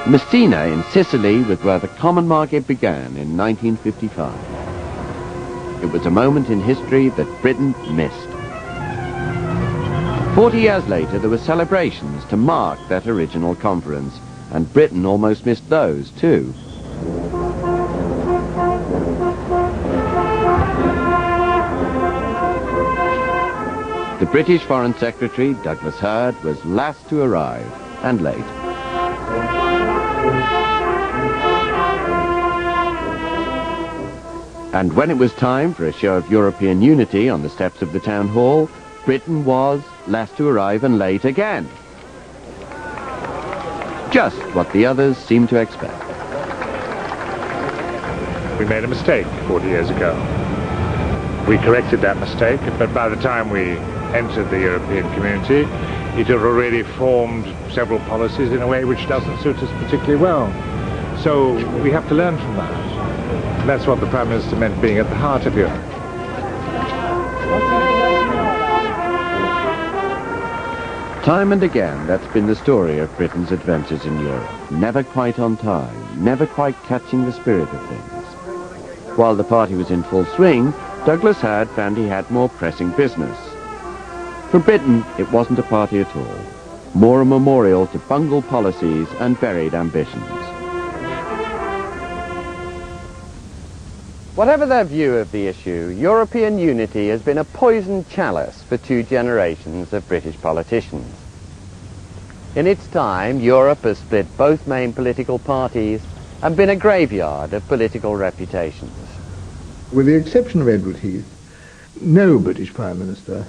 Messina in Sicily was where the common market began in 1955. It was a moment in history that Britain missed. 40 years later, there were celebrations to mark that original conference, and Britain almost missed those too. The British Foreign Secretary, Douglas Hurd, was last to arrive, and late. And when it was time for a show of European unity on the steps of the town hall, Britain was last to arrive and late again. Just what the others seemed to expect. We made a mistake 40 years ago. We corrected that mistake, but by the time we entered the European community, it had already formed several policies in a way which doesn't suit us particularly well. So we have to learn from that. That's what the Prime Minister meant, being at the heart of Europe. Time and again, that's been the story of Britain's adventures in Europe. Never quite on time, never quite catching the spirit of things. While the party was in full swing, Douglas Hurd found he had more pressing business. For Britain, it wasn't a party at all. More a memorial to bungled policies and buried ambitions. Whatever their view of the issue, European unity has been a poisoned chalice for 2 generations of British politicians. In its time, Europe has split both main political parties and been a graveyard of political reputations. With the exception of Edward Heath, no British Prime Minister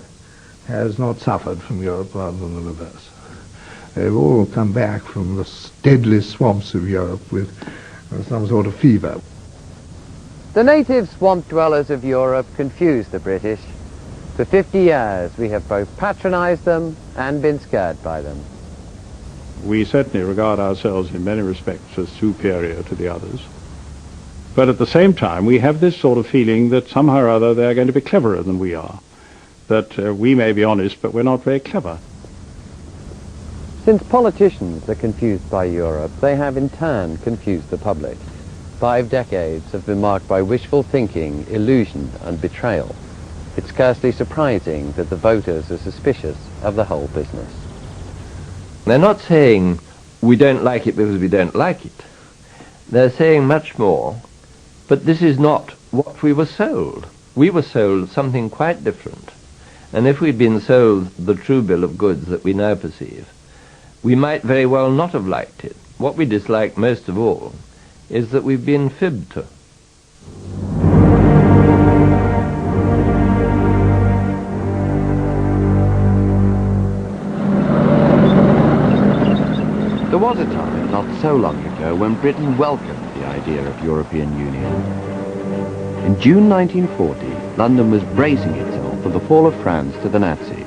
has not suffered from Europe rather than the reverse. They've all come back from the deadly swamps of Europe with some sort of fever. The native swamp dwellers of Europe confused the British. For 50 years, we have both patronized them and been scared by them. We certainly regard ourselves in many respects as superior to the others. But at the same time, we have this sort of feeling that somehow or other they're going to be cleverer than we are. That we may be honest, but we're not very clever. Since politicians are confused by Europe, they have in turn confused the public. 5 decades have been marked by wishful thinking, illusion and betrayal. It's scarcely surprising that the voters are suspicious of the whole business. They're not saying we don't like it because we don't like it. They're saying much more, but this is not what we were sold. We were sold something quite different. And if we'd been sold the true bill of goods that we now perceive, we might very well not have liked it. What we dislike most of all is that we've been fibbed to. There was a time not so long ago when Britain welcomed the idea of European Union. In June 1940, London was bracing itself for the fall of France to the Nazis.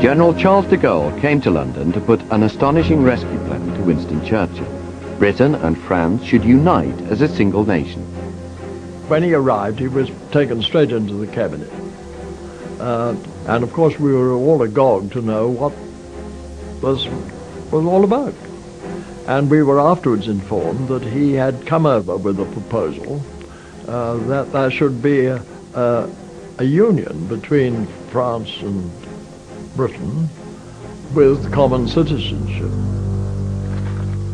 General Charles de Gaulle came to London to put an astonishing rescue plan to Winston Churchill. Britain and France should unite as a single nation. When he arrived, he was taken straight into the cabinet. And of course we were all agog to know what was all about. And we were afterwards informed that he had come over with a proposal that there should be a union between France and Britain with common citizenship.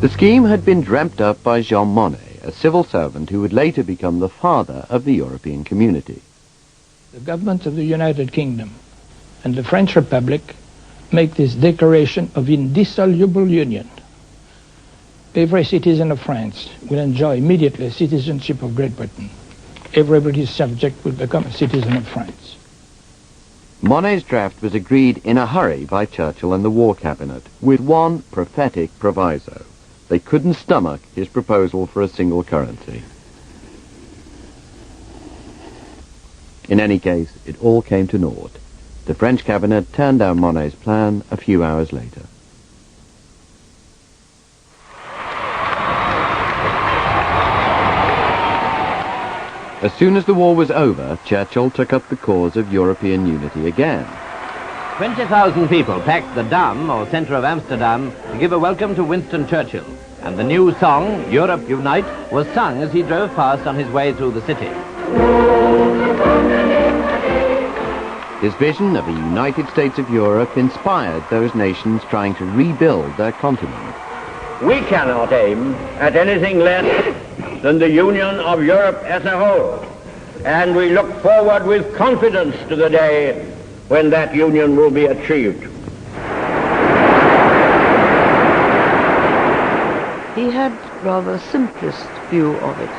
The scheme had been dreamt up by Jean Monnet, a civil servant who would later become the father of the European community. The government of the United Kingdom and the French Republic make this declaration of indissoluble union. Every citizen of France will enjoy immediately citizenship of Great Britain. Every British subject will become a citizen of France. Monnet's draft was agreed in a hurry by Churchill and the War Cabinet, with one prophetic proviso. They couldn't stomach his proposal for a single currency. In any case, it all came to naught. The French cabinet turned down Monnet's plan a few hours later. As soon as the war was over, Churchill took up the cause of European unity again. 20,000 people packed the Dam, or centre of Amsterdam, to give a welcome to Winston Churchill. And the new song, Europe Unite, was sung as he drove past on his way through the city. His vision of a United States of Europe inspired those nations trying to rebuild their continent. We cannot aim at anything less than the union of Europe as a whole, and we look forward with confidence to the day when that union will be achieved. He had rather a simplest view of it.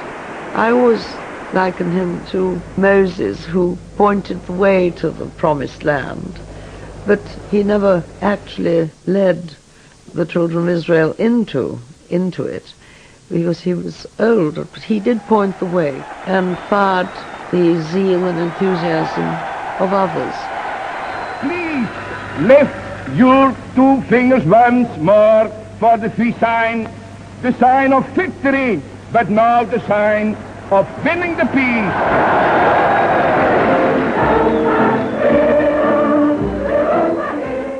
I always liken him to Moses, who pointed the way to the promised land, but he never actually led the children of Israel into it, because he was old, but he did point the way and fired the zeal and enthusiasm of others. Please lift your two fingers once more for the sign of victory, but now the sign of winning the peace.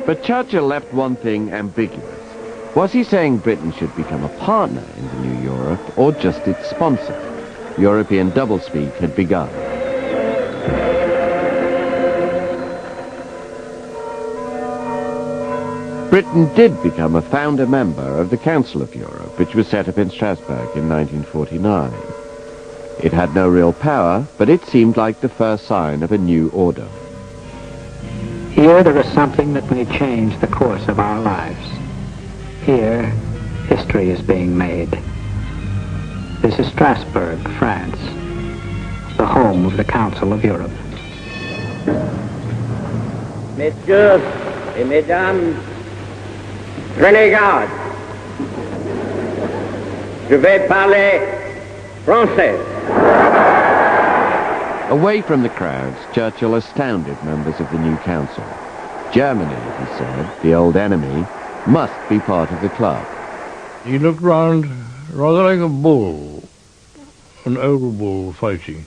But Churchill left one thing ambiguous. Was he saying Britain should become a partner in the new Europe, or just its sponsor? European doublespeak had begun. Britain did become a founder member of the Council of Europe, which was set up in Strasbourg in 1949. It had no real power, but it seemed like the first sign of a new order. Here there is something that may change the course of our lives. Here, history is being made. This is Strasbourg, France, the home of the Council of Europe. Messieurs et mesdames, prenez garde. Je vais parler français. Away from the crowds, Churchill astounded members of the new council. Germany, he said, the old enemy, must be part of the club. He looked round rather like a bull, an old bull fighting.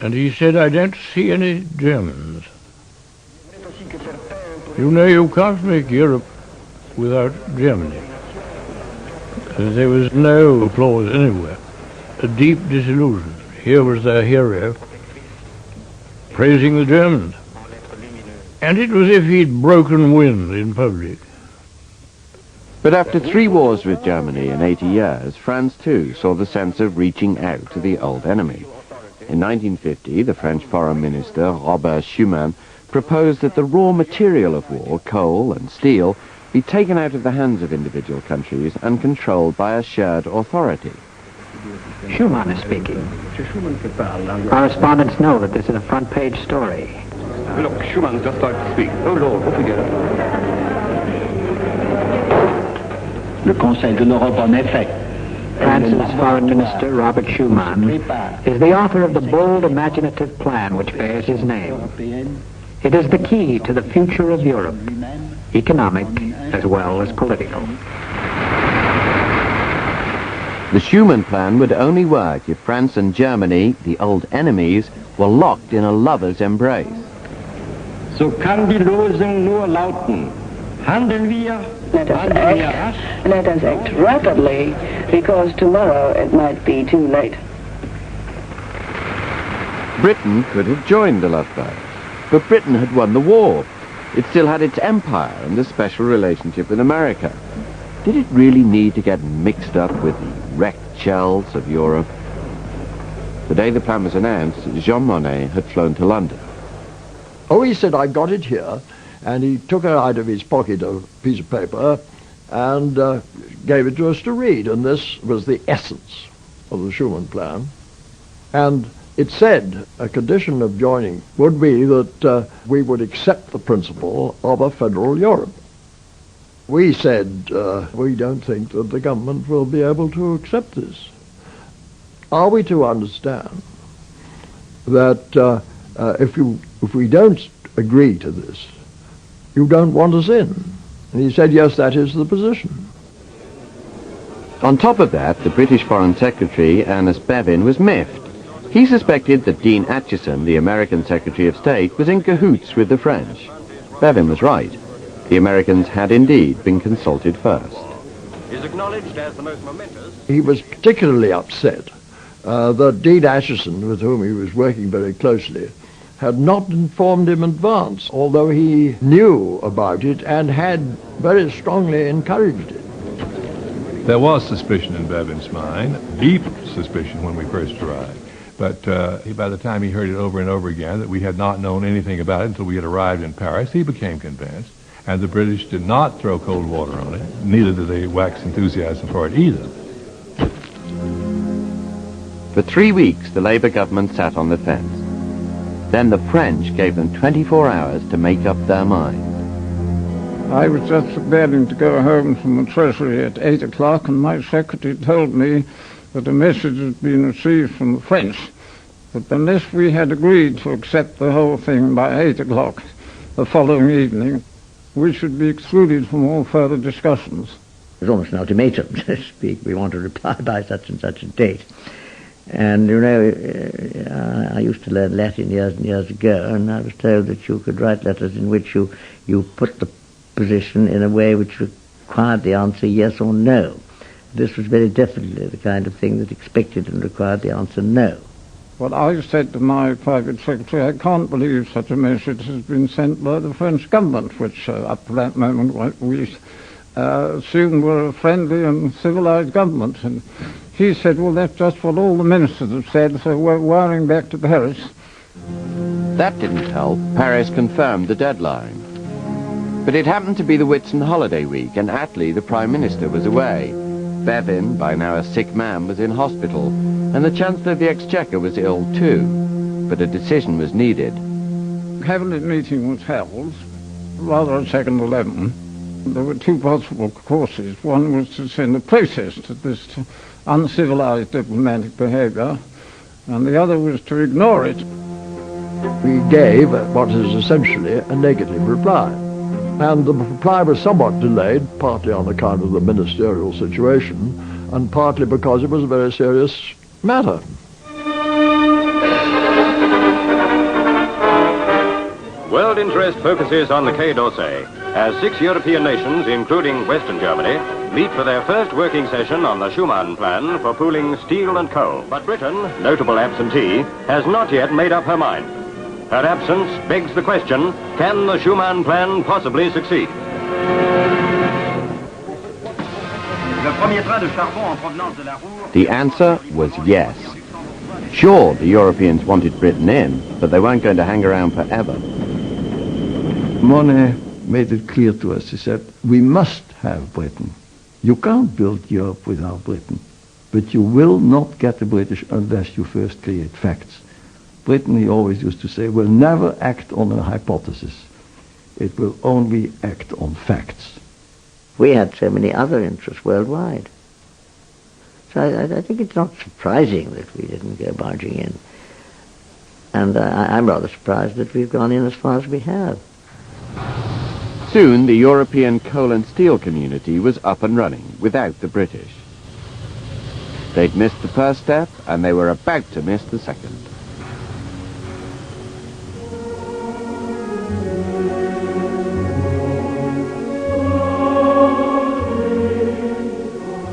And he said, I don't see any Germans. You know, you can't make Europe without Germany. There was no applause anywhere. A deep disillusion. Here was their hero praising the Germans. And it was as if he'd broken wind in public. But after 3 wars with Germany in 80 years, France too saw the sense of reaching out to the old enemy. In 1950, the French Foreign Minister, Schumann, proposed that the raw material of war, coal and steel, be taken out of the hands of individual countries and controlled by a shared authority. Schumann is speaking. Correspondents know that this is a front-page story. Look, Schumann just started to speak. Oh Lord, what we get? Le Conseil de l'Europe, en effet. France's Foreign Minister, Robert Schumann, is the author of the bold, imaginative plan which bears his name. It is the key to the future of Europe, economic as well as political. The Schumann Plan would only work if France and Germany, the old enemies, were locked in a lover's embrace. So kann die Lösung nur lauten. Handeln wir, Let us act rapidly, because tomorrow it might be too late. Britain could have joined the lovebirds, but Britain had won the war. It still had its empire and a special relationship with America. Did it really need to get mixed up with the wrecked shells of Europe? The day the plan was announced, Jean Monnet had flown to London. Oh, he said, I got it here, and he took out of his pocket a piece of paper and gave it to us to read, and this was the essence of the Schumann Plan. And it said a condition of joining would be that we would accept the principle of a federal Europe. We said, we don't think that the government will be able to accept this. Are we to understand that if we don't agree to this, you don't want us in? And he said, yes, that is the position. On top of that, the British Foreign Secretary, Ernest Bevin, was miffed. He suspected that Dean Acheson, the American Secretary of State, was in cahoots with the French. Bevin was right. The Americans had indeed been consulted first. Is acknowledged as the most momentous. He was particularly upset that Dean Acheson, with whom he was working very closely, had not informed him in advance, although he knew about it and had very strongly encouraged it. There was suspicion in Bevin's mind, deep suspicion when we first arrived. But by the time he heard it over and over again that we had not known anything about it until we had arrived in Paris, he became convinced. And the British did not throw cold water on it. Neither did they wax enthusiasm for it either. For 3 weeks, the Labour government sat on the fence. Then the French gave them 24 hours to make up their mind. I was just preparing to go home from the Treasury at 8 o'clock, and my secretary told me that a message had been received from the French, that unless we had agreed to accept the whole thing by 8 o'clock the following evening, we should be excluded from all further discussions. It was almost an ultimatum, so to speak. We want to reply by such and such a date. And, you know, I used to learn Latin years and years ago, and I was told that you could write letters in which you put the position in a way which required the answer yes or no. This was very definitely the kind of thing that expected and required the answer no. Well, I said to my private secretary, I can't believe such a message has been sent by the French government, which up to that moment we assumed were a friendly and civilized government. And he said, well, that's just what all the ministers have said, so we're wiring back to Paris. That didn't help. Paris confirmed the deadline. But it happened to be the Whitsun holiday week, and Attlee, the Prime Minister, was away. Bevin, by now a sick man, was in hospital, and the Chancellor of the Exchequer was ill too. But a decision was needed. Cabinet meeting was held, rather at 2:11. There were two possible courses. One was to send a protest to this uncivilized diplomatic behavior, and the other was to ignore it. We gave what is essentially a negative reply. And the reply was somewhat delayed, partly on account of the ministerial situation, and partly because it was a very serious matter. World interest focuses on the Quai d'Orsay as 6 European nations, including Western Germany, meet for their first working session on the Schumann Plan for pooling steel and coal. But Britain, notable absentee, has not yet made up her mind. Her absence begs the question, can the Schumann Plan possibly succeed? The answer was yes. Sure, the Europeans wanted Britain in, but they weren't going to hang around forever. Monet made it clear to us. He said, we must have Britain. You can't build Europe without Britain, but you will not get the British unless you first create facts. Britain, he always used to say, will never act on a hypothesis. It will only act on facts. We had so many other interests worldwide. So I think it's not surprising that we didn't go barging in. And I'm rather surprised that we've gone in as far as we have. Soon, the European coal and steel community was up and running without the British. They'd missed the first step, and they were about to miss the second.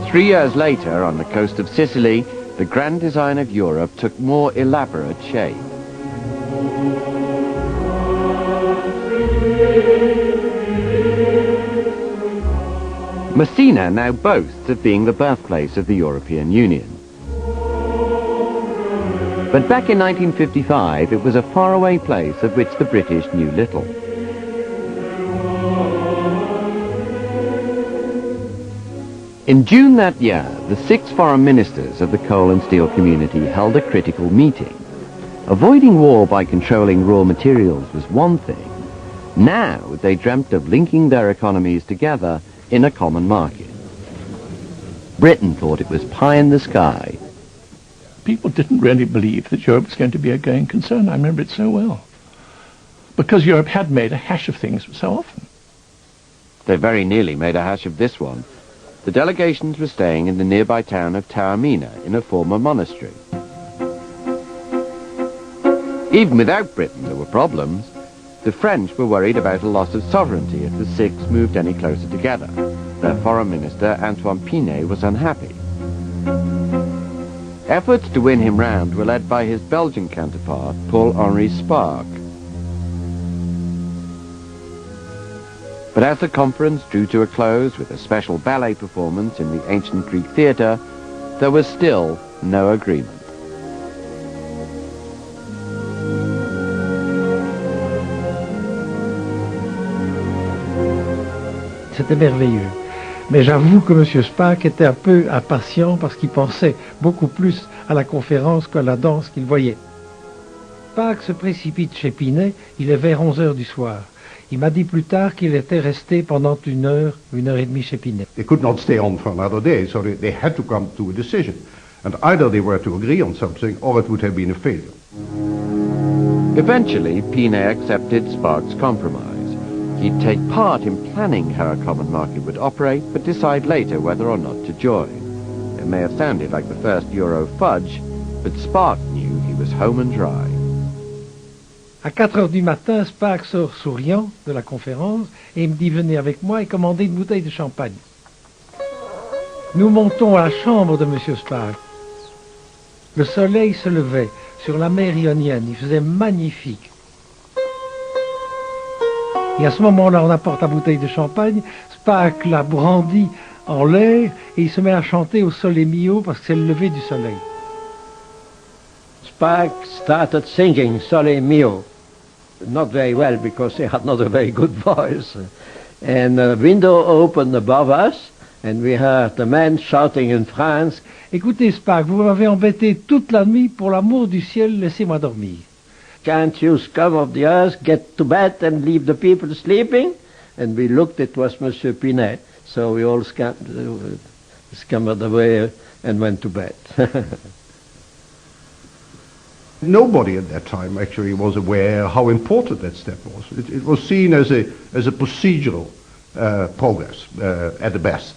Three years later, on the coast of Sicily, the grand design of Europe took more elaborate shape. Messina now boasts of being the birthplace of the European Union. But back in 1955, it was a faraway place of which the British knew little. In June that year, the 6 foreign ministers of the coal and steel community held a critical meeting. Avoiding war by controlling raw materials was one thing. Now they dreamt of linking their economies together in a common market. Britain thought it was pie in the sky. People didn't really believe that Europe was going to be a going concern. I remember it so well. Because Europe had made a hash of things so often. They very nearly made a hash of this one. The delegations were staying in the nearby town of Taormina in a former monastery. Even without Britain, there were problems. The French were worried about a loss of sovereignty if the Six moved any closer together. Their foreign minister, Antoine Pinet, was unhappy. Efforts to win him round were led by his Belgian counterpart, Paul-Henri Spaak. But as the conference drew to a close with a special ballet performance in the ancient Greek theatre, there was still no agreement. C'était merveilleux. Mais j'avoue que M. Spaak était un peu impatient parce qu'il pensait beaucoup plus à la conférence qu'à la danse qu'il voyait. Spaak se précipite chez Pinet, il est vers 11 heures du soir. Il m'a dit plus tard qu'il était resté pendant une heure et demie chez Pinet. They could not stay on for another day, so they had to come to a decision. And either they were to agree on something, or it would have been a failure. Eventually, Pinet accepted Spaak's compromise. He'd take part in planning how a common market would operate, but decide later whether or not to join. It may have sounded like the first Euro fudge, but Spaak knew he was home and dry. À 4 heures du matin, Spaak sort souriant de la conférence et il me dit « Venez avec moi et commandez une bouteille de champagne ». Nous montons à la chambre de M. Spaak. Le soleil se levait sur la mer Ionienne, il faisait magnifique. Et à ce moment-là, on apporte la bouteille de champagne, Spaak la brandit en l'air et il se met à chanter au Sole Mio parce que c'est le lever du soleil. Spaak started singing Sole Mio, not very well because he had not a very good voice. And a window opened above us and we heard the men shouting in France. Écoutez Spaak, vous m'avez embêté toute la nuit, pour l'amour du ciel, laissez-moi dormir. Can't you scum of the earth get to bed and leave the people sleeping? And we looked, it was Monsieur Pinet, so we all scampered away and went to bed. Nobody at that time actually was aware how important that step was. It was seen as a procedural progress at the best.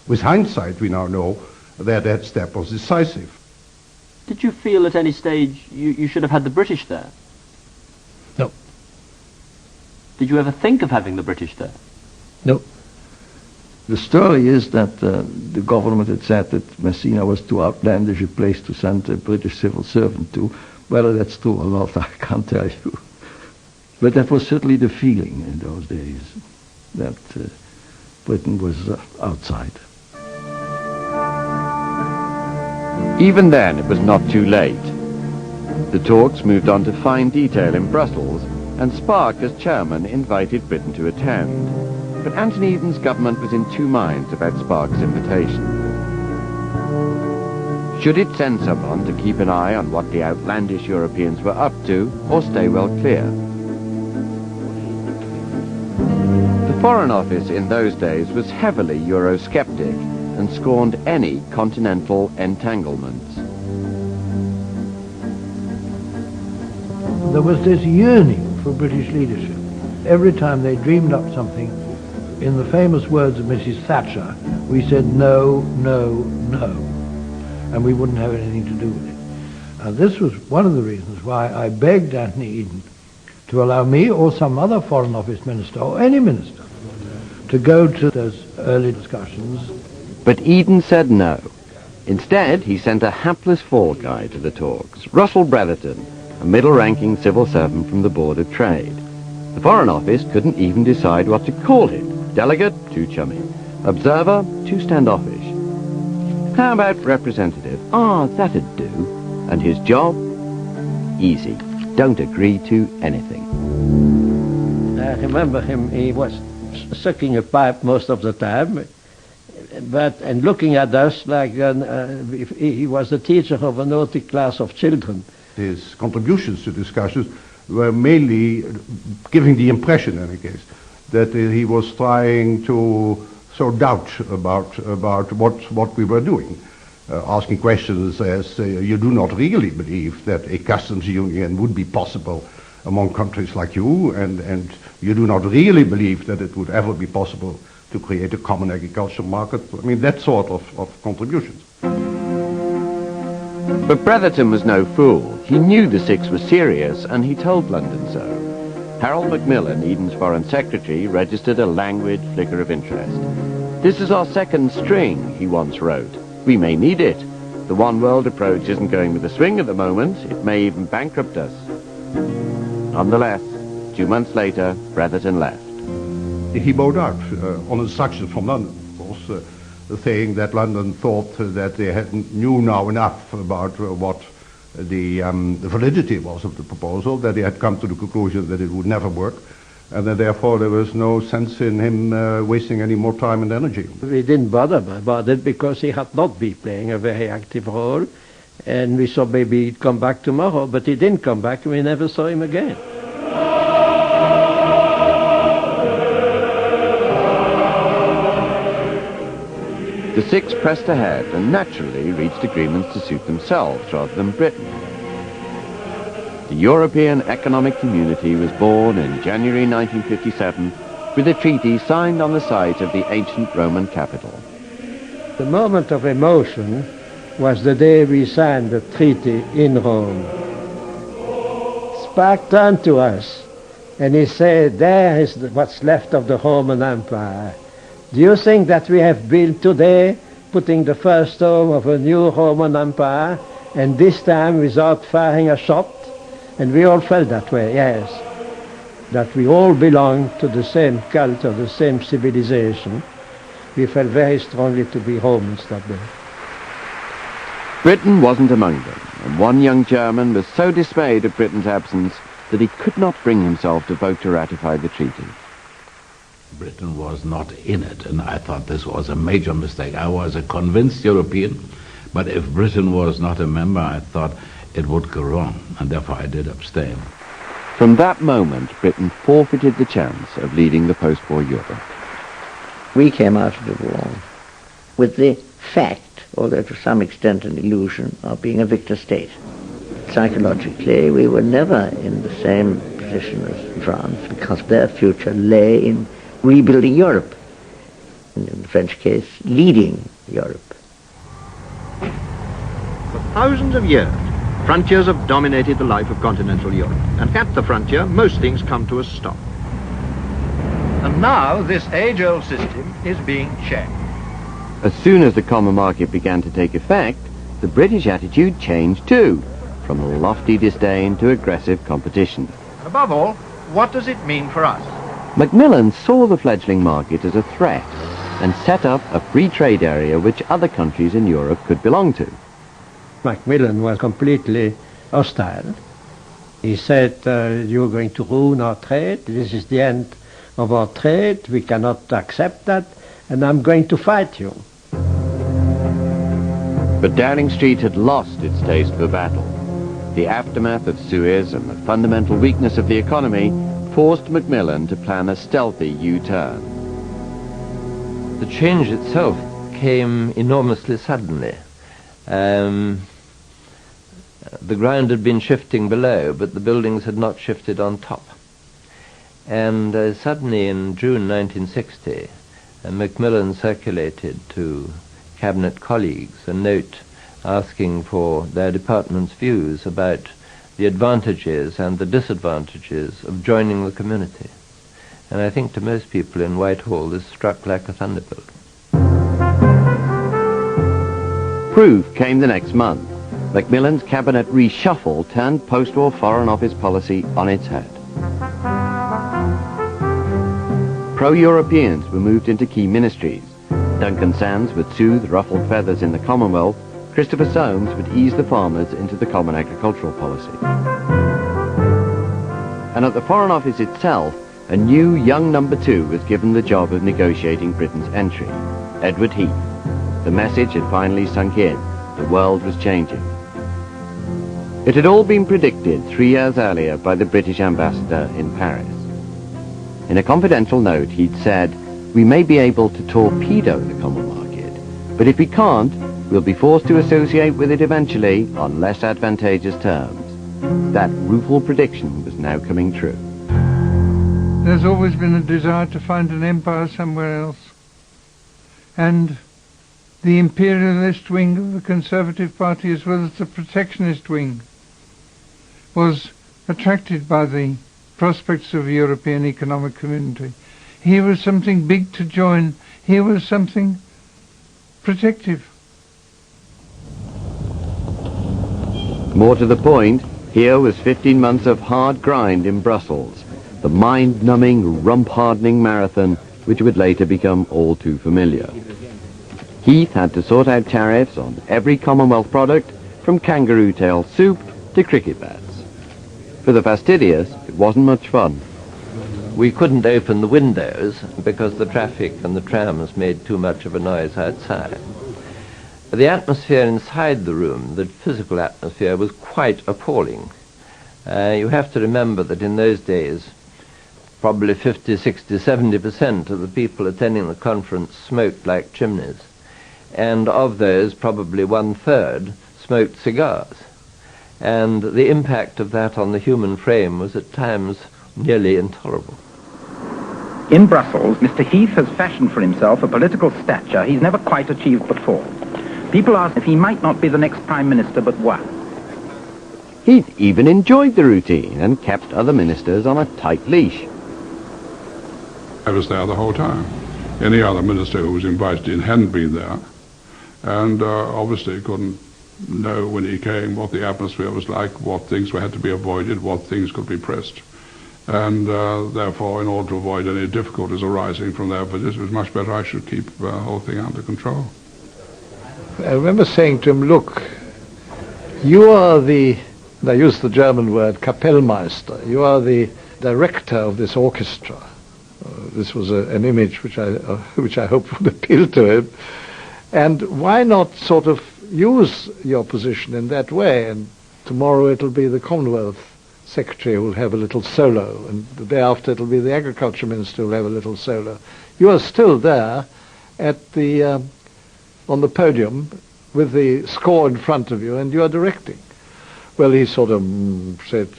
With hindsight, we now know that that step was decisive. Did you feel at any stage you should have had the British there? No. Did you ever think of having the British there? No. The story is that the government had said that Messina was too outlandish a place to send a British civil servant to. Whether that's true or not, I can't tell you. But that was certainly the feeling in those days, that Britain was outside. Even then, it was not too late. The talks moved on to fine detail in Brussels, and Spaak, as chairman, invited Britain to attend. But Anthony Eden's government was in two minds about Spaak's invitation. Should it send someone to keep an eye on what the outlandish Europeans were up to, or stay well clear? The Foreign Office in those days was heavily Eurosceptic and scorned any continental entanglements. There was this yearning for British leadership. Every time they dreamed up something, in the famous words of Mrs. Thatcher, we said no, no, no, and we wouldn't have anything to do with it. And this was one of the reasons why I begged Anthony Eden to allow me or some other Foreign Office minister, or any minister, to go to those early discussions. But Eden said no. Instead, he sent a hapless fall guy to the talks, Russell Bretherton, a middle-ranking civil servant from the Board of Trade. The Foreign Office couldn't even decide what to call him. Delegate, too chummy. Observer, too standoffish. How about representative? That'd do. And his job? Easy. Don't agree to anything. I remember him, he was sucking a pipe most of the time, and looking at us like he was the teacher of a naughty class of children. His contributions to discussions were mainly giving the impression, in any case, that he was trying to sow doubt about what we were doing. Asking questions as, you do not really believe that a customs union would be possible among countries like you, and you do not really believe that it would ever be possible to create a common agricultural market. I mean, that sort of contributions. But Bretherton was no fool. He knew the Six were serious, and he told London so. Harold Macmillan, Eden's Foreign Secretary, registered a languid flicker of interest. "This is our second string," he once wrote. "We may need it. The one-world approach isn't going with the swing at the moment. It may even bankrupt us." Nonetheless, 2 months later, Bretherton left. He bowed out on instructions from London, of course, saying that London thought that they knew now enough about what the validity was of the proposal, that they had come to the conclusion that it would never work, and that therefore there was no sense in him wasting any more time and energy. We didn't bother about it because he had not been playing a very active role, and we thought maybe he'd come back tomorrow, but he didn't come back and we never saw him again. The Six pressed ahead and naturally reached agreements to suit themselves rather than Britain. The European Economic Community was born in January 1957 with a treaty signed on the site of the ancient Roman capital. The moment of emotion was the day we signed the treaty in Rome. Spark turned to us and he said, "There is what's left of the Roman Empire. Do you think that we have built today, putting the first stone of a new Roman Empire, and this time without firing a shot?" And we all felt that way, yes, that we all belong to the same culture, the same civilization. We felt very strongly to be Romans that day. Britain wasn't among them, and one young German was so dismayed at Britain's absence that he could not bring himself to vote to ratify the treaty. Britain was not in it, and I thought this was a major mistake. I was a convinced European, but if Britain was not a member, I thought it would go wrong, and therefore I did abstain. From that moment, Britain forfeited the chance of leading the post-war Europe. We came out of the war with the fact, although to some extent an illusion, of being a victor state. Psychologically, we were never in the same position as France because their future lay in rebuilding Europe, and in the French case, leading Europe. For thousands of years, frontiers have dominated the life of continental Europe, and at the frontier, most things come to a stop. And now, this age-old system is being checked. As soon as the common market began to take effect, the British attitude changed too, from lofty disdain to aggressive competition. And above all, what does it mean for us? Macmillan saw the fledgling market as a threat and set up a free trade area which other countries in Europe could belong to. Macmillan was completely hostile. He said, "You're going to ruin our trade. This is the end of our trade. We cannot accept that, and I'm going to fight you." But Downing Street had lost its taste for battle. The aftermath of Suez and the fundamental weakness of the economy forced Macmillan to plan a stealthy U-turn. The change itself came enormously suddenly. The ground had been shifting below, but the buildings had not shifted on top. And suddenly in June 1960, Macmillan circulated to cabinet colleagues a note asking for their department's views about the advantages and the disadvantages of joining the community. And I think to most people in Whitehall this struck like a thunderbolt. Proof came the next month. Macmillan's cabinet reshuffle turned post-war foreign office policy on its head. Pro-Europeans were moved into key ministries. Duncan Sands would soothe ruffled feathers in the Commonwealth. Christopher Soames would ease the farmers into the common agricultural policy. And at the Foreign Office itself, a new young number two was given the job of negotiating Britain's entry, Edward Heath. The message had finally sunk in. The world was changing. It had all been predicted 3 years earlier by the British ambassador in Paris. In a confidential note, he'd said, "We may be able to torpedo the common market, but if we can't, we'll be forced to associate with it eventually on less advantageous terms." That rueful prediction was now coming true. There's always been a desire to find an empire somewhere else. And the imperialist wing of the Conservative Party as well as the protectionist wing was attracted by the prospects of a European economic community. Here was something big to join. Here was something protective. More to the point, here was 15 months of hard grind in Brussels, the mind-numbing, rump-hardening marathon which would later become all too familiar. Heath had to sort out tariffs on every Commonwealth product, from kangaroo tail soup to cricket bats. For the fastidious, it wasn't much fun. We couldn't open the windows because the traffic and the trams made too much of a noise outside. The atmosphere inside the room, the physical atmosphere, was quite appalling. You have to remember that in those days, probably 50, 60, 70% of the people attending the conference smoked like chimneys. And of those, probably 1/3 smoked cigars. And the impact of that on the human frame was at times nearly intolerable. In Brussels, Mr. Heath has fashioned for himself a political stature he's never quite achieved before. People ask if he might not be the next Prime Minister but one. Heath even enjoyed the routine and kept other ministers on a tight leash. I was there the whole time. Any other minister who was invited in hadn't been there, and obviously couldn't know when he came what the atmosphere was like, what things had to be avoided, what things could be pressed. And therefore, in order to avoid any difficulties arising from their visit, it was much better I should keep the whole thing under control. I remember saying to him, look, you are the, and I use the German word, Kapellmeister, you are the director of this orchestra. This was an image which I hope would appeal to him. And why not sort of use your position in that way? And tomorrow it'll be the Commonwealth Secretary who will have a little solo, and the day after it'll be the Agriculture Minister who will have a little solo. You are still there at the on the podium with the score in front of you, and you are directing. Well, he sort of said,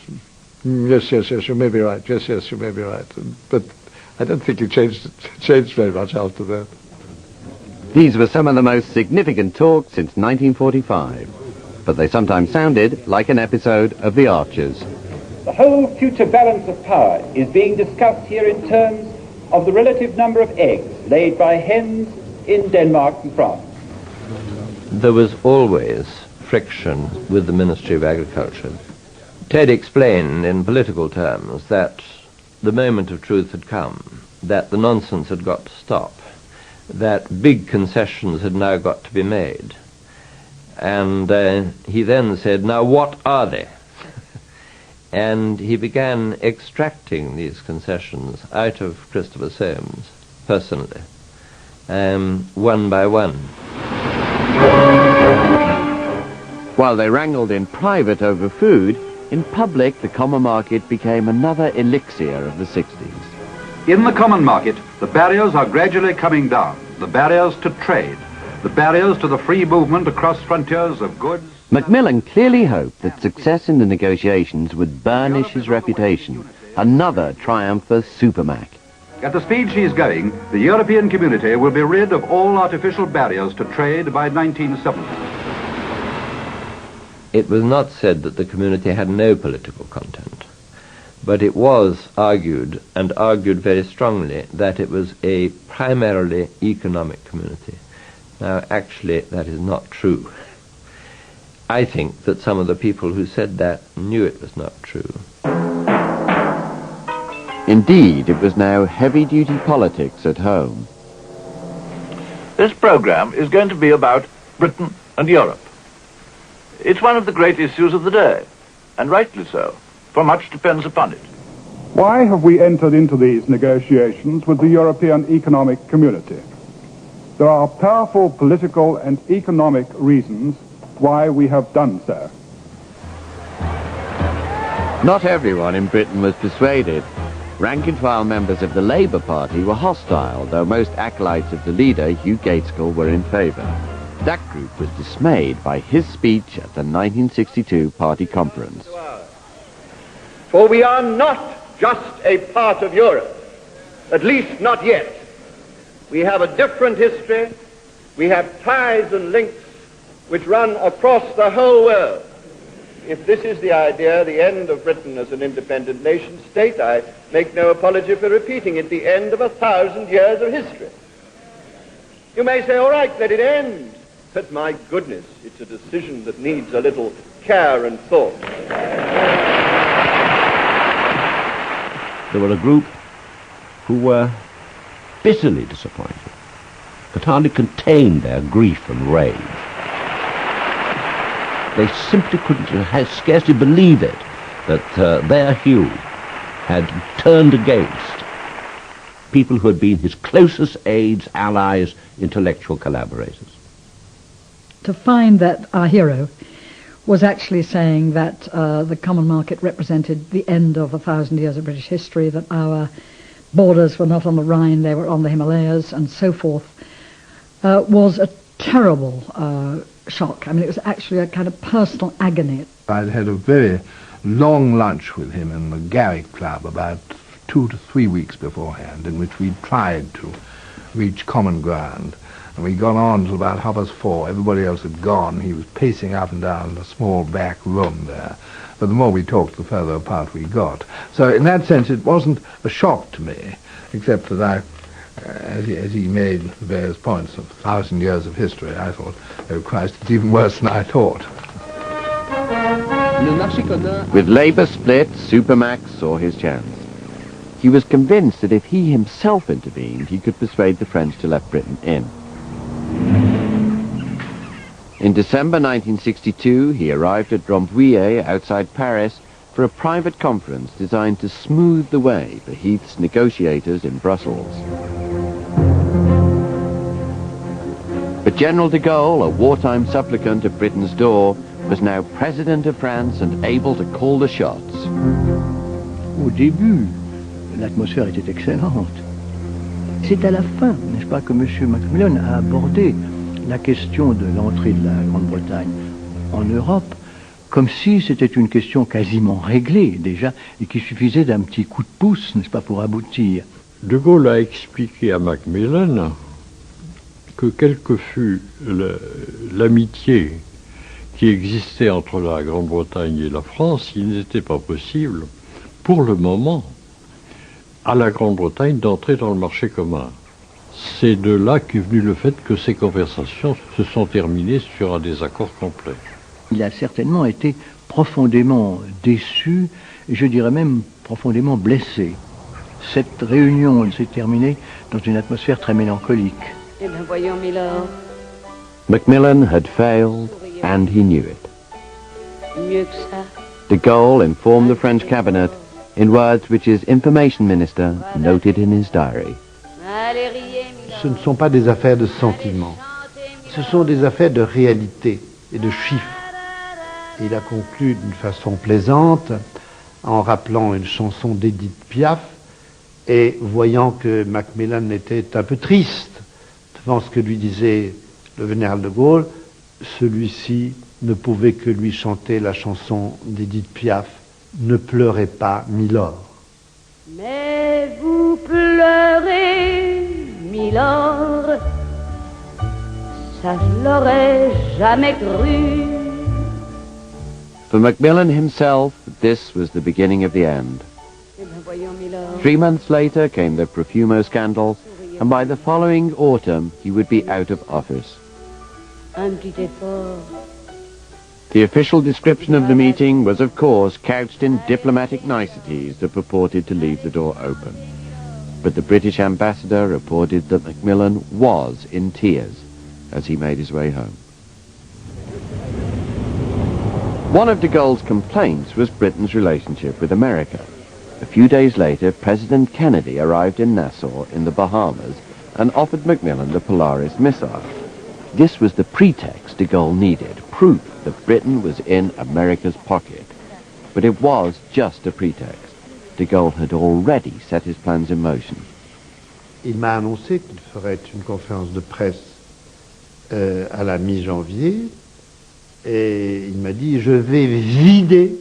yes, you may be right. Yes, you may be right. But I don't think he changed very much after that. These were some of the most significant talks since 1945, but they sometimes sounded like an episode of The Archers. The whole future balance of power is being discussed here in terms of the relative number of eggs laid by hens in Denmark and France. There was always friction with the Ministry of Agriculture. Ted explained in political terms that the moment of truth had come, that the nonsense had got to stop, that big concessions had now got to be made. And he then said, now what are they? And he began extracting these concessions out of Christopher Soames, personally, one by one. While they wrangled in private over food, in public the common market became another elixir of the 60s. In the common market, the barriers are gradually coming down. The barriers to trade, the barriers to the free movement across frontiers of goods. Macmillan clearly hoped that success in the negotiations would burnish his reputation, another triumph for Supermac. At the speed she's going, the European community will be rid of all artificial barriers to trade by 1970. It was not said that the community had no political content, but it was argued, and argued very strongly, that it was a primarily economic community. Now, actually, that is not true. I think that some of the people who said that knew it was not true. Indeed, it was now heavy-duty politics at home. This program is going to be about Britain and Europe. It's one of the great issues of the day, and rightly so, for much depends upon it. Why have we entered into these negotiations with the European Economic Community? There are powerful political and economic reasons why we have done so. Not everyone in Britain was persuaded. Rank-and-file members of the Labour Party were hostile, though most acolytes of the leader, Hugh Gaitskell, were in favour. That group was dismayed by his speech at the 1962 party conference. For we are not just a part of Europe, at least not yet. We have a different history, We have ties and links which run across the whole world. If this is the idea, the end of Britain as an independent nation state, I make no apology for repeating it, the end of 1,000 years of history. You may say, all right, let it end. But my goodness, it's a decision that needs a little care and thought. There were a group who were bitterly disappointed, could hardly contain their grief and rage. They simply couldn't, scarcely believe it, that their Hugh had turned against people who had been his closest aides, allies, intellectual collaborators. To find that our hero was actually saying that the common market represented the end of 1,000 years of British history, that our borders were not on the Rhine, they were on the Himalayas, and so forth, was a terrible shock. I mean, it was actually a kind of personal agony. I'd had a very long lunch with him in the Garrick Club about 2 to 3 weeks beforehand, in which we tried to reach common ground. And we got on till about 4:30. Everybody else had gone. He was pacing up and down the small back room there. But the more we talked, the further apart we got. So in that sense, it wasn't a shock to me, except that I, as he made various points of 1,000 years of history, I thought, oh Christ, it's even worse than I thought. With Labour split, Supermax saw his chance. He was convinced that if he himself intervened, he could persuade the French to let Britain in. In December 1962, he arrived at Rambouillet outside Paris for a private conference designed to smooth the way for Heath's negotiators in Brussels. But General de Gaulle, a wartime supplicant at Britain's door, was now President of France and able to call the shots. Au début, l'atmosphère était excellente. C'est à la fin, n'est-ce pas, que M. Macmillan a abordé la question de l'entrée de la Grande-Bretagne en Europe comme si c'était une question quasiment réglée déjà et qu'il suffisait d'un petit coup de pouce, n'est-ce pas, pour aboutir. De Gaulle a expliqué à Macmillan que quelle que fût l'amitié qui existait entre la Grande-Bretagne et la France, il n'était pas possible, pour le moment, à la Grande-Bretagne d'entrer dans le marché commun. C'est de là qu'est venu le fait que ces conversations se sont terminées sur un désaccord complet. Il a certainement été profondément déçu, et je dirais même profondément blessé. Cette réunion s'est terminée dans une atmosphère très mélancolique. Eh bien, voyons, Milord. Macmillan had failed, and he knew it. Mieux que ça. De Gaulle informed the French cabinet in words which his information minister noted in his diary. Ce ne sont pas des affaires de sentiments, ce sont des affaires de réalité et de chiffres. Et il a conclu d'une façon plaisante en rappelant une chanson d'Edith Piaf et voyant que Macmillan était un peu triste devant ce que lui disait le général de Gaulle, celui-ci ne pouvait que lui chanter la chanson d'Edith Piaf, « Ne pleurez pas, Milord ». Mais vous pleurez, Milord, ça je l'aurais jamais cru. For Macmillan himself, this was the beginning of the end. 3 months later came the Profumo scandal, and by the following autumn he would be out of office. Un petit effort. The official description of the meeting was, of course, couched in diplomatic niceties that purported to leave the door open. But the British ambassador reported that Macmillan was in tears as he made his way home. One of de Gaulle's complaints was Britain's relationship with America. A few days later, President Kennedy arrived in Nassau in the Bahamas and offered Macmillan the Polaris missile. This was the pretext de Gaulle needed, proof that Britain was in America's pocket. But it was just a pretext. De Gaulle had already set his plans in motion. Il m'a annoncé qu'il ferait une conférence de presse à la mi-janvier et il m'a dit « Je vais vider,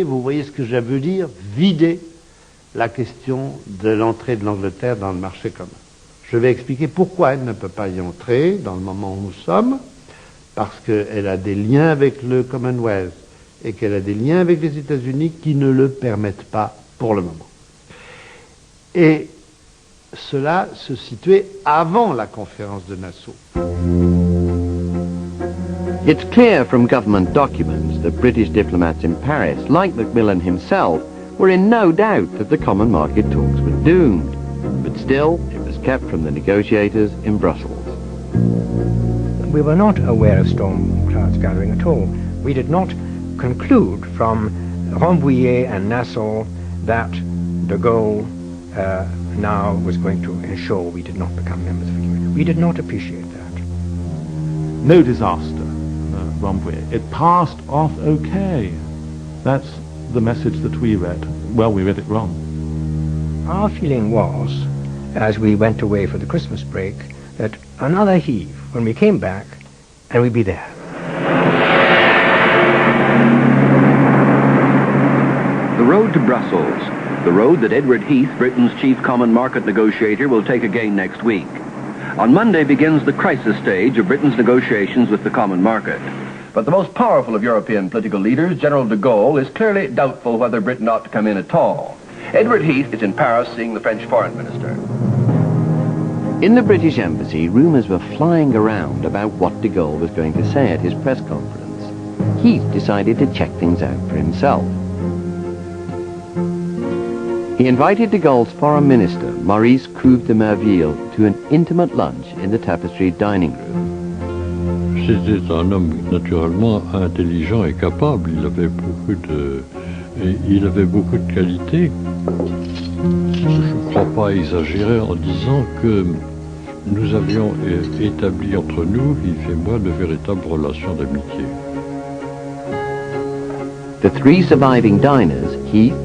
vous voyez ce que je veux dire, vider la question de l'entrée de l'Angleterre dans le marché commun. Je vais expliquer pourquoi elle ne peut pas y entrer dans le moment où nous sommes, parce qu'elle a des liens avec le Commonwealth et qu'elle a des liens avec les États-Unis qui ne le permettent pas pour le moment. Et cela se situait avant la conférence de Nassau. It's clear from government documents that British diplomats in Paris, like Macmillan himself, were in no doubt that the common market talks were doomed. But still, it was kept from the negotiators in Brussels. We were not aware of storm clouds gathering at all. We did not conclude from Rambouillet and Nassau that de Gaulle now was going to ensure we did not become members of the Union. We did not appreciate that. No disaster, Rambouillet. It passed off okay. That's the message that we read. Well, we read it wrong. Our feeling was, as we went away for the Christmas break, that another heave when we came back, and we'd be there. The road to Brussels, the road that Edward Heath, Britain's chief common market negotiator, will take again next week. On Monday begins the crisis stage of Britain's negotiations with the common market. But the most powerful of European political leaders, General de Gaulle, is clearly doubtful whether Britain ought to come in at all. Edward Heath is in Paris seeing the French foreign minister. In the British embassy, rumours were flying around about what de Gaulle was going to say at his press conference. Heath decided to check things out for himself. He invited de Gaulle's foreign minister, Maurice Couve de Merville, to an intimate lunch in the tapestried dining room. C'était un homme naturellement intelligent et capable. Il avait beaucoup de qualités. Je ne crois pas exagérer en disant que nous avions établi entre nous, Heath et moi, de véritables relations d'amitié. The three surviving diners, Heath,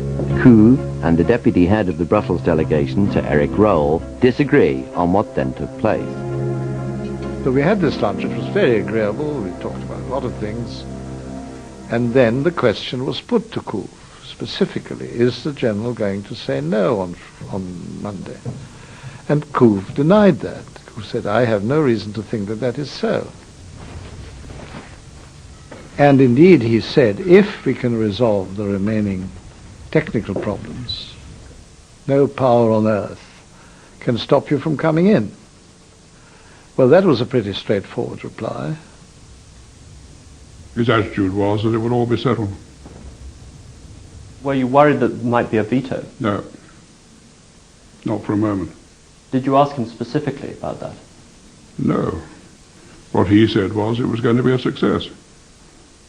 Couve, and the deputy head of the Brussels delegation, Sir Eric Rolle, disagree on what then took place. So we had this lunch, it was very agreeable, we talked about a lot of things, and then the question was put to Couve, specifically, is the general going to say no on Monday? And Couve denied that. Couve said, I have no reason to think that that is so. And indeed, he said, if we can resolve the remaining technical problems, no power on earth can stop you from coming in. Well, that was a pretty straightforward reply. His attitude was that it would all be settled. Were you worried that there might be a veto? No, not for a moment. Did you ask him specifically about that? No. What he said was it was going to be a success.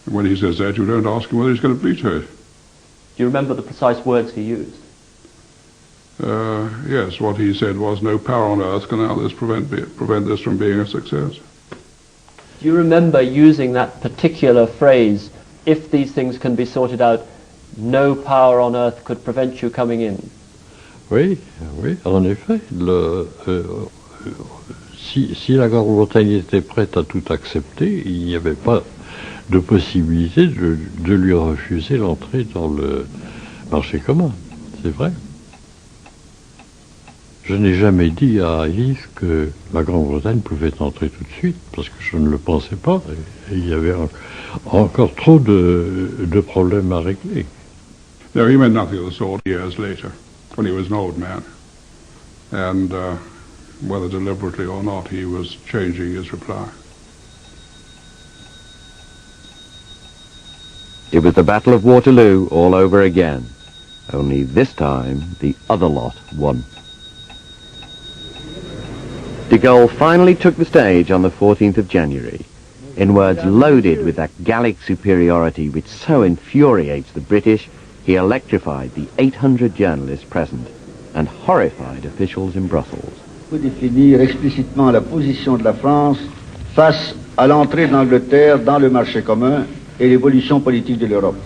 And when he says that, you don't ask him whether he's going to veto it. Do you remember the precise words he used? Yes, what he said was no power on earth can now prevent this from being a success. Do you remember using that particular phrase, if these things can be sorted out, no power on earth could prevent you coming in? Oui, en effet. Si la Grande-Bretagne était prête à tout accepter, il n'y avait pas de possibilité de lui refuser l'entrée dans le marché commun. C'est vrai. Je n'ai jamais dit à Heath que la Grande-Bretagne pouvait entrer tout de suite, parce que je ne le pensais pas. Et il y avait encore trop de problèmes à régler. No, he meant nothing of the sort years later, when he was an old man. And whether deliberately or not, he was changing his reply. It was the Battle of Waterloo all over again. Only this time, the other lot won. De Gaulle finally took the stage on the 14th of January, in words loaded with that Gallic superiority which so infuriates the British. He electrified the 800 journalists present and horrified officials in Brussels. Il faut définir explicitement la position de la France face à l'entrée de l'Angleterre dans le marché commun et l'évolution politique de l'Europe.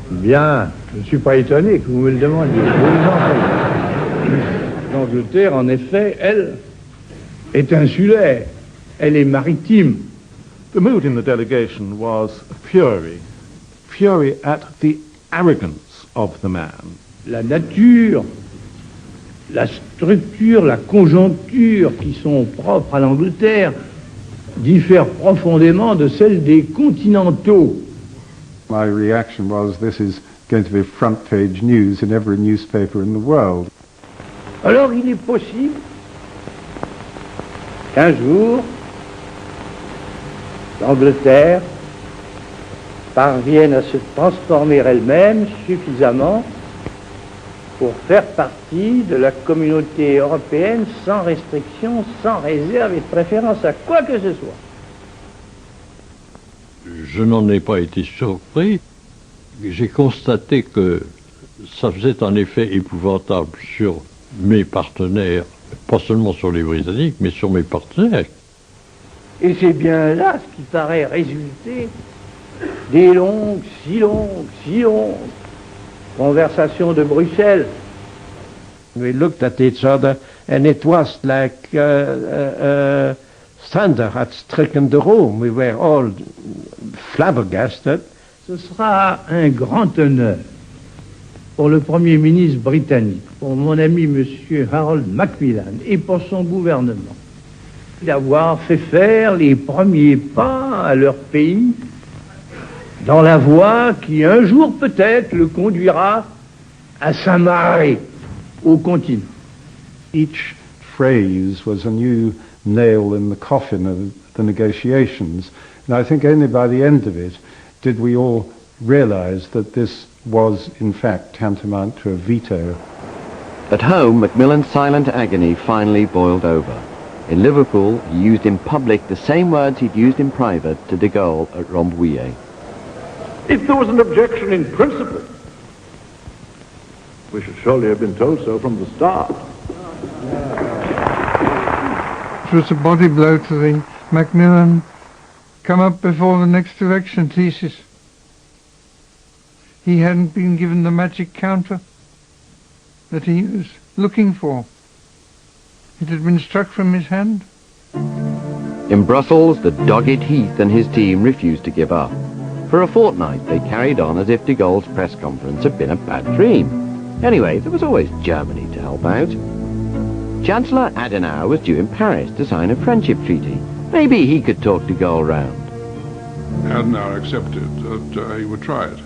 Bien, je ne suis pas étonné que vous me le demandiez. L'Angleterre, en effet, elle, est insulaire. Elle est maritime. The mood in the delegation was fury. Fury at the arrogance of the man. La nature la structure, la conjoncture qui sont propres à l'Angleterre diffèrent profondément de celles des continentaux. My reaction was, this is going to be front page news in every newspaper in the world. Alors il est possible qu'un jour, l'Angleterre parvienne à se transformer elle-même suffisamment pour faire partie de la communauté européenne sans restriction, sans réserve et de préférence à quoi que ce soit. Je n'en ai pas été surpris. J'ai constaté que ça faisait un effet épouvantable sur mes partenaires, pas seulement sur les Britanniques, mais sur mes partenaires. Et c'est bien là ce qui paraît résulter des longues conversations de Bruxelles. We looked at each other and it was like thunder had stricken the room. We were all flabbergasted. Ce sera un grand honneur pour le Premier ministre britannique, pour mon ami M. Harold Macmillan et pour son gouvernement d'avoir fait faire les premiers pas à leur pays dans la voie qui un jour peut-être le conduira à s'amarrer au continent. Each phrase was a new nail in the coffin of the negotiations, and I think only by the end of it did we all realize that this was in fact tantamount to a veto. At home, Macmillan's silent agony finally boiled over. In Liverpool, he used in public the same words he'd used in private to de Gaulle at Rambouillet. If there was an objection in principle, we should surely have been told so from the start. It was a body blow to the Macmillan come up before the next election thesis. He hadn't been given the magic counter that he was looking for. It had been struck from his hand. In Brussels, the dogged Heath and his team refused to give up. For a fortnight, they carried on as if de Gaulle's press conference had been a bad dream. Anyway, there was always Germany to help out. Chancellor Adenauer was due in Paris to sign a friendship treaty. Maybe he could talk de Gaulle round. Adenauer accepted that he would try it.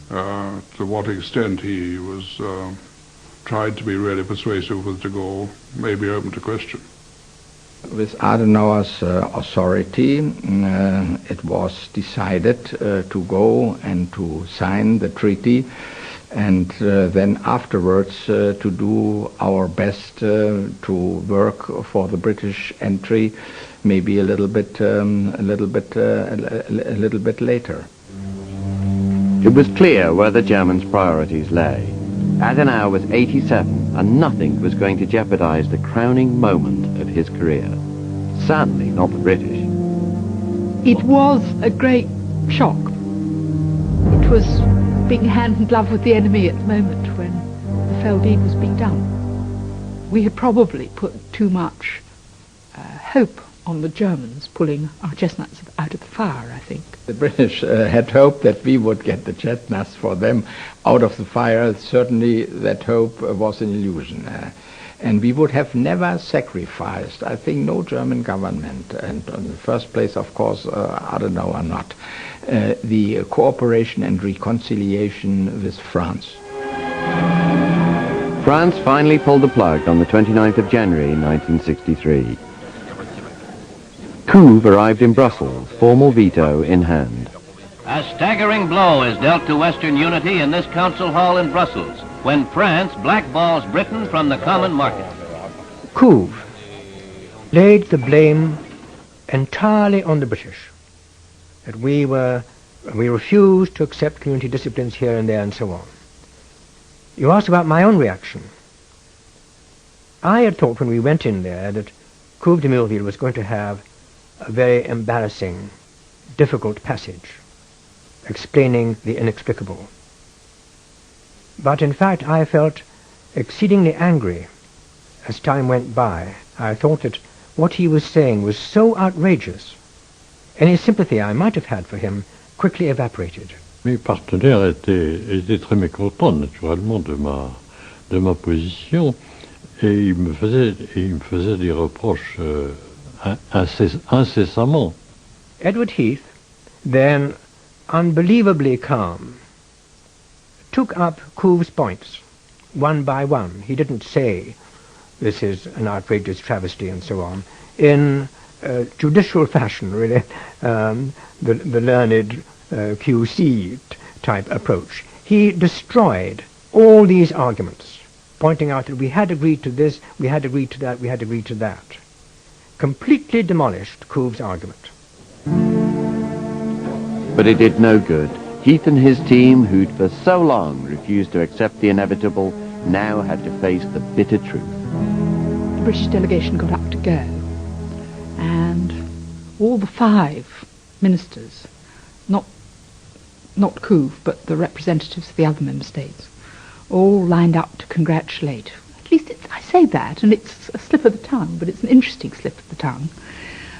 To what extent he was tried to be really persuasive with de Gaulle may be open to question. With Adenauer's authority, it was decided to go and to sign the treaty, and then afterwards to do our best to work for the British entry, maybe a little bit later. It was clear where the Germans' priorities lay. Adenauer was 87, and nothing was going to jeopardize the crowning moment of his career. Certainly not the British. It was a great shock. It was being hand in glove with the enemy at the moment when the fell deed was being done. We had probably put too much hope on the Germans pulling our chestnuts out of the fire, I think. The British had hoped that we would get the chestnuts for them out of the fire. Certainly that hope was an illusion. And we would have never sacrificed, I think, no German government, and in the first place, of course, Adenauer not, the cooperation and reconciliation with France. France finally pulled the plug on the 29th of January 1963. Couve arrived in Brussels, formal veto in hand. A staggering blow is dealt to Western unity in this council hall in Brussels when France blackballs Britain from the common market. Couve laid the blame entirely on the British, that we refused to accept community disciplines here and there and so on. You asked about my own reaction. I had thought when we went in there that Couve de Murville was going to have a very embarrassing, difficult passage, explaining the inexplicable. But in fact I felt exceedingly angry as time went by. I thought that what he was saying was so outrageous. Any sympathy I might have had for him quickly evaporated. Mes partenaires étaient très mécontents naturellement de ma position. Et il me faisait des reproches incessamment. Edward Heath, then unbelievably calm, took up Couve's points one by one. He didn't say, this is an outrageous travesty and so on, in judicial fashion, really, the learned QC type approach. He destroyed all these arguments, pointing out that we had agreed to this, we had agreed to that, we had agreed to that. Completely demolished Couve's argument. But it did no good. Heath and his team, who'd for so long refused to accept the inevitable, now had to face the bitter truth. The British delegation got up to go, and all the 5 ministers, not Couve, but the representatives of the other member states, all lined up to congratulate. At least I say that, and it's a slip of the tongue, but it's an interesting slip of the tongue,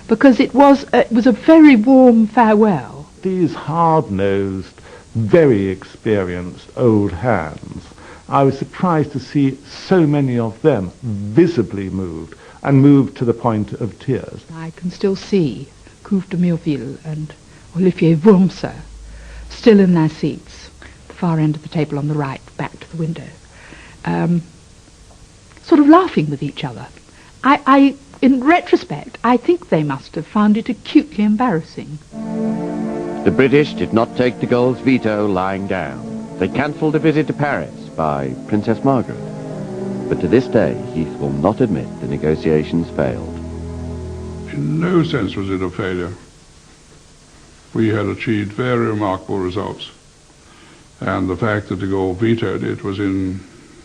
because it was a very warm farewell. These hard-nosed, very experienced old hands, I was surprised to see so many of them visibly moved, and moved to the point of tears. I can still see Couve de Murville and Olivier Wurmser still in their seats, the far end of the table on the right, back to the window, sort of laughing with each other. In retrospect, I think they must have found it acutely embarrassing. The British did not take de Gaulle's veto lying down. They cancelled a visit to Paris by Princess Margaret. But to this day, Heath will not admit the negotiations failed. In no sense was it a failure. We had achieved very remarkable results. And the fact that de Gaulle vetoed it was in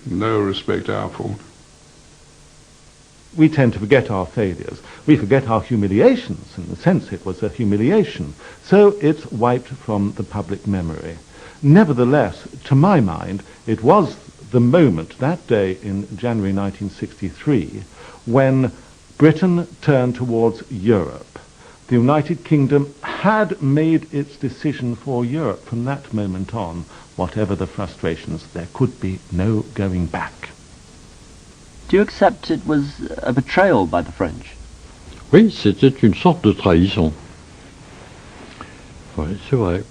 no respect our fault. We tend to forget our failures. We forget our humiliations. In a sense, it was a humiliation. So it's wiped from the public memory. Nevertheless, to my mind, it was the moment, that day in January 1963, when Britain turned towards Europe. The United Kingdom had made its decision for Europe. From that moment on, whatever the frustrations, there could be no going back. Do you accept it was a betrayal by the French? Oui, c'était une sorte de trahison. Oui, c'est vrai.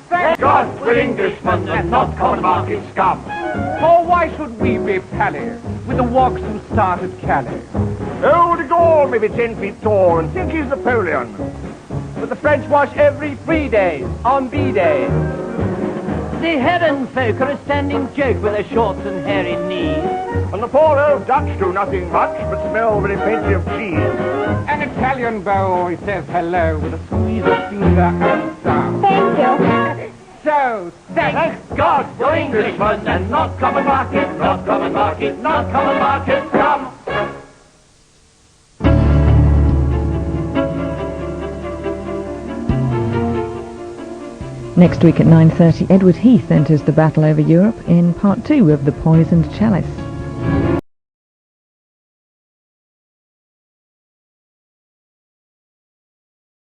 Thank God we're Englishmen and not common market scum. For why should we be pally with the wogs who started Calais? Oh, de Gaulle may be 10 feet tall and think he's Napoleon, but the French wash every 3 days on B-Day. The Heron folk are a standing joke with their short and hairy knees. And the poor old Dutch do nothing much but smell very plenty of cheese. An Italian beau always says hello with a squeeze of finger and thumb. Thank you. So, thank God we're Englishmen and not common market, not common market, not common market scum. Next week at 9:30, Edward Heath enters the battle over Europe in part 2 of The Poisoned Chalice.